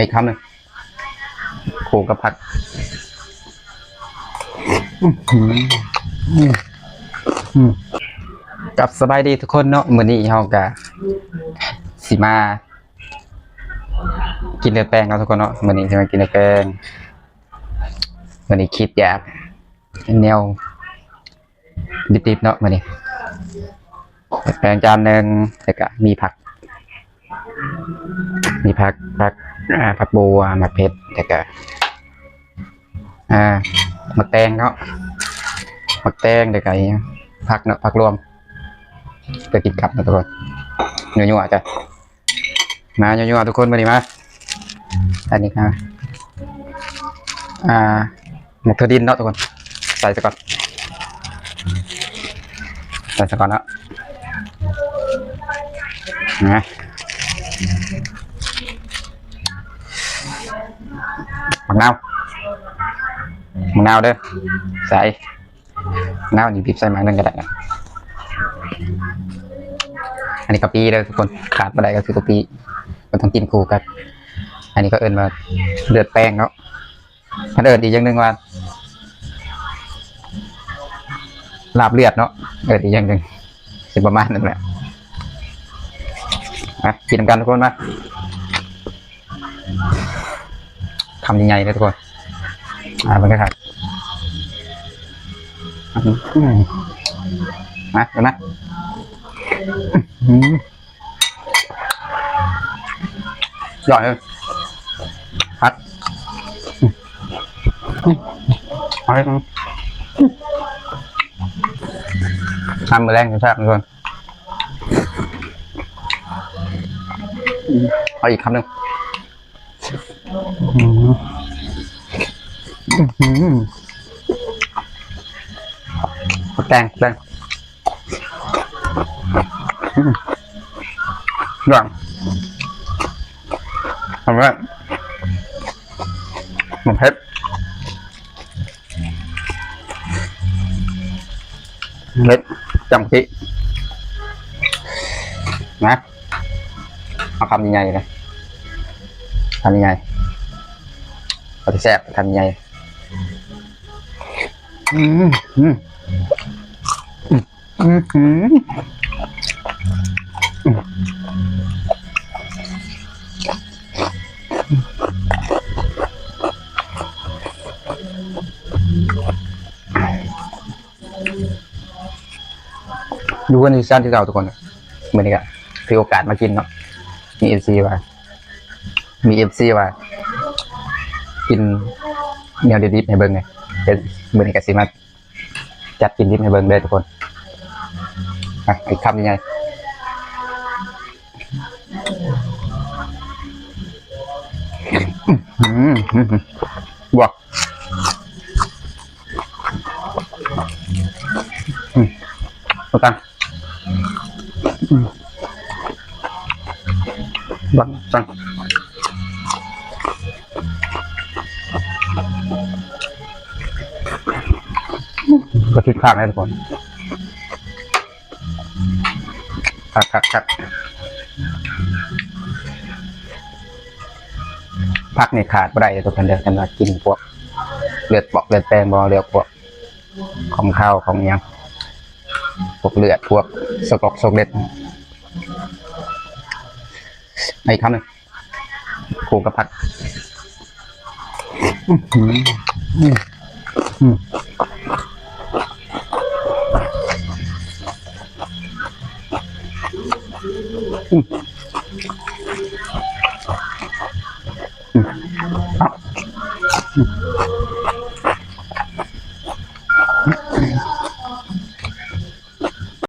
อีกคำหนึ่งขู่กับผักกับสบายดีทุกคนเนาะมื้อนี้เฮากะสิมากินเลือดแป้งครับทุกคนเนาะมื้อนี้สิมากินเลือดแป้งมื้อนี้คิดอยากแนวดิบๆเนาะมื้อนี้เลือดแป้งจานนึงแล้วก็มีผักผักบัวมะเผ็ดแล้วก็มะแตงเนาะมะแตงแล้วก็ผักเนาะผักรวมไปกินกับนะทุกคนยั่วๆจ้ะมายั่วๆทุกคนมาดิมาอันนี้ครับหมกเทอดินเนาะทุกคนใส่ซะก่อนเนาะนะมะนาวเด้อใส่มะนาวนี่บีบใส่มาหนึ่งก็ได้นะอันนี้กะปิเด้อทุกคนขาดไม่ได้ก็คือกะปิมันต้องกินคู่กับอันนี้ก็เอิ้นว่าเลือดแป้งเนาะมันเอิ้นอีกอย่างหนึ่งว่าลาบเลือดเนาะเอิ้นอีกอย่างหนึ่งสิประมาณนั้นแหละกินกันทุกคนมาคำใหญ่ๆเลยทุกคนมันก็ขาดมาเดี๋ยวนะอร่อยเลยพัดทำมือแรงกันใช่ไหมทุกคนเอาอีกคำหนึ่งแกงอย่างทำไว้หมูเผ็ดเล็ดจำกินะเอาคำยังไงเลยทำยังไงเราจะแซ่บทำยังไงดูกันในชั้นที่เราทุกคนเหมือนกันถือโอกาสมากินเนาะมีเอฟซีว่ากินแนวดิบๆให้เบิ้งไงเป็นเหมือนกับสิมาจัดกินดิบให้เบิ้งเลยทุกคนอีกคำยังไงบวกตังบังตังก็ชุดข้างให้ทุกคนคัดพักในขาดไม่ได้ทุกคนเดียวกันว่ากินพวกเลือดเลือดแปลงบอเลือดพวกของข้าวของยังพวกเลือดพวกสกเล็ดอีกคำหนึ่งคู่กับผัก